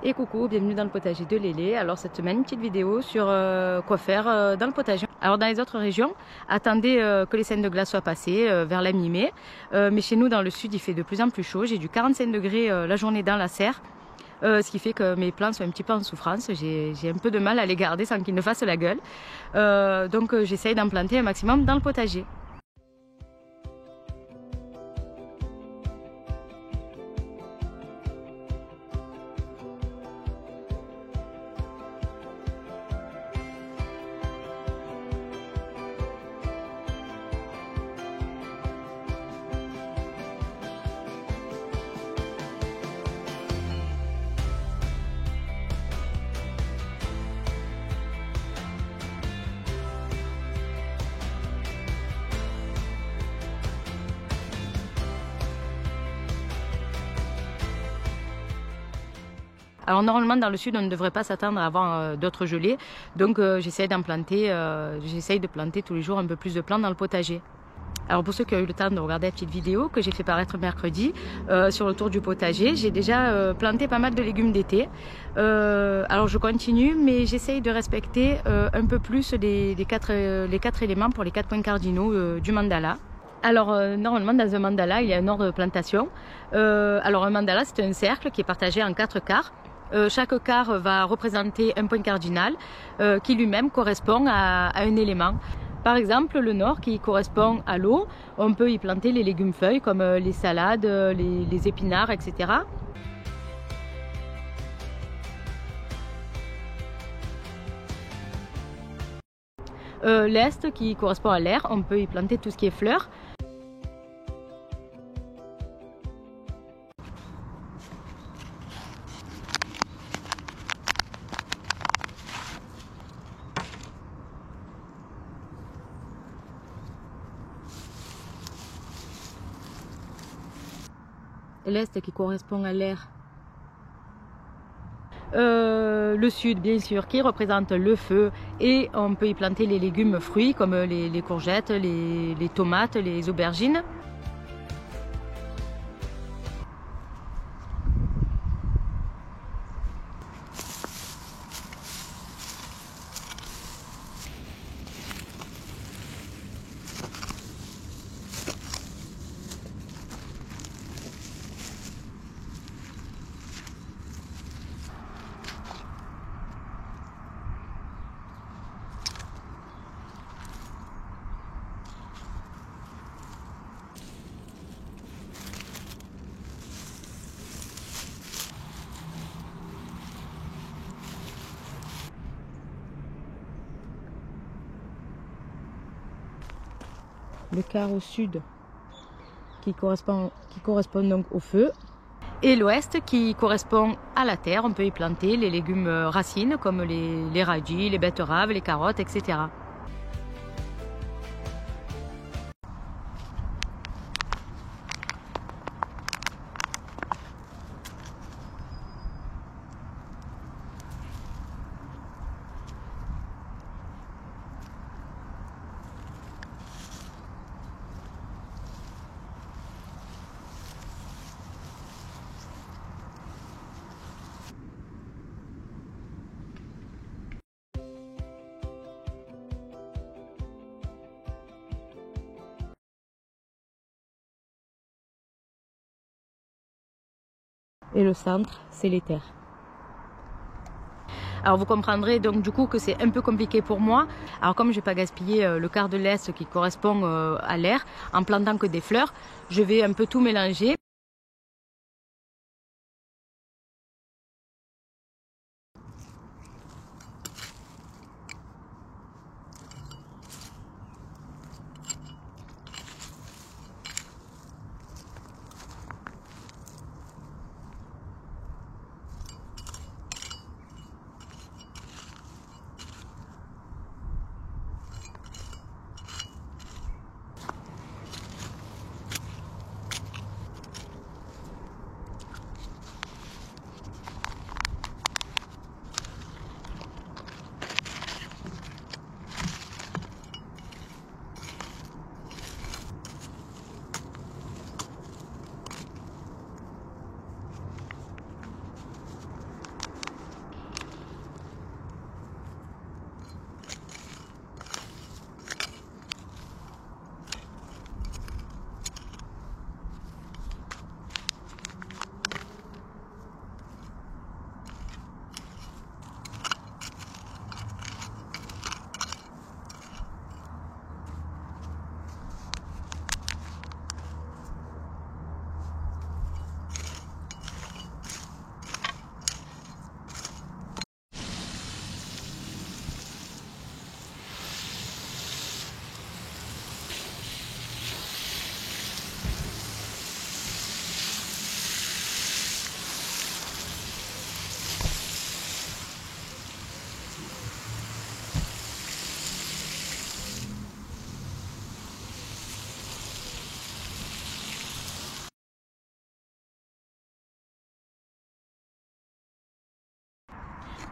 Et coucou, bienvenue dans le potager de Lélé. Alors cette semaine, une petite vidéo sur quoi faire dans le potager. Alors dans les autres régions, attendez que les scènes de glace soient passées vers la mi-mai. Mais chez nous dans le sud, il fait de plus en plus chaud. J'ai du 45 degrés la journée dans la serre. Ce qui fait que mes plants sont un petit peu en souffrance. J'ai un peu de mal à les garder sans qu'ils ne fassent la gueule. Donc j'essaye d'en planter un maximum dans le potager. Alors normalement dans le sud on ne devrait pas s'attendre à avoir d'autres gelées, donc j'essaye de planter tous les jours un peu plus de plantes dans le potager. Alors pour ceux qui ont eu le temps de regarder la petite vidéo que j'ai fait paraître mercredi sur le tour du potager, j'ai déjà planté pas mal de légumes d'été. Alors je continue, mais j'essaye de respecter un peu plus les quatre éléments pour les 4 points cardinaux du mandala. Alors normalement dans un mandala il y a un ordre de plantation. Alors un mandala c'est un cercle qui est partagé en 4 quarts. Chaque quart va représenter un point cardinal qui lui-même correspond à un élément. Par exemple, le nord qui correspond à l'eau, on peut y planter les légumes feuilles comme les salades, les épinards, etc. L'est qui correspond à l'air, on peut y planter tout ce qui est fleurs. L'est qui correspond à l'air. Le sud bien sûr qui représente le feu et on peut y planter les légumes fruits comme les courgettes, les tomates, les aubergines. Le quart au sud qui correspond donc au feu et l'ouest qui correspond à la terre. On peut y planter les légumes racines comme les radis, les betteraves, les carottes, etc. Et le centre, c'est les terres. Alors vous comprendrez donc du coup que c'est un peu compliqué pour moi. Alors comme je ne vais pas gaspiller le quart de l'est qui correspond à l'air en plantant que des fleurs, je vais un peu tout mélanger.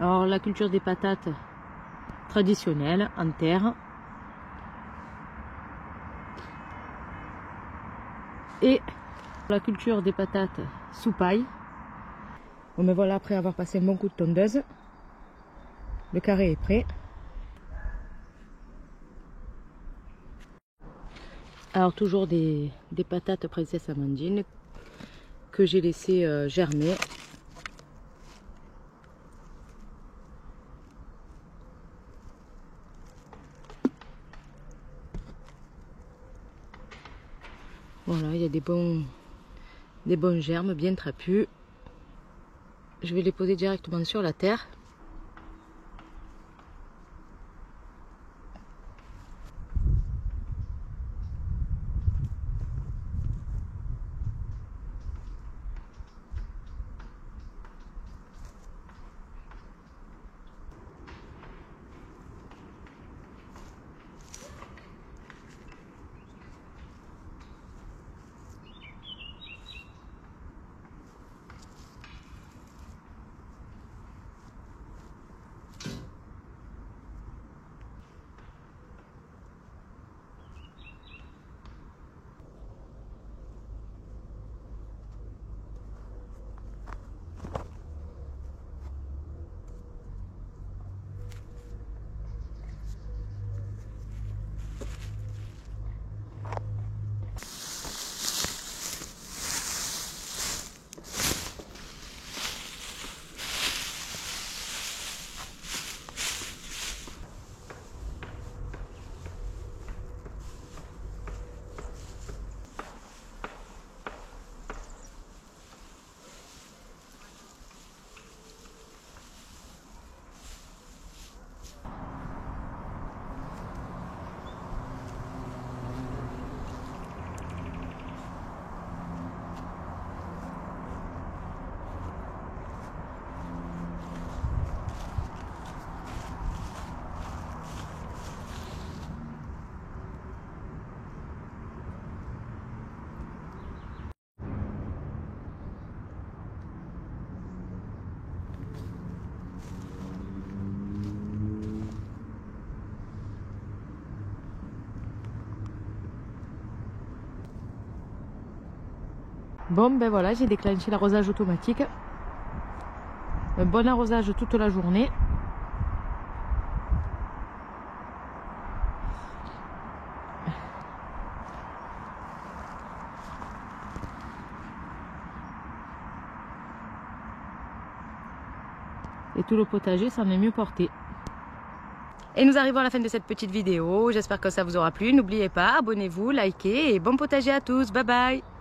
Alors la culture des patates traditionnelle en terre. Et la culture des patates sous paille. Bon ben voilà, après avoir passé un bon coup de tondeuse, le carré est prêt. Alors toujours des patates princesse Amandine que j'ai laissé germer. Voilà, il y a des bons germes bien trapus. Je vais les poser directement sur la terre. Bon ben voilà, j'ai déclenché l'arrosage automatique. Un bon arrosage toute la journée. Et tout le potager s'en est mieux porté. Et nous arrivons à la fin de cette petite vidéo. J'espère que ça vous aura plu. N'oubliez pas, abonnez-vous, likez et bon potager à tous. Bye bye!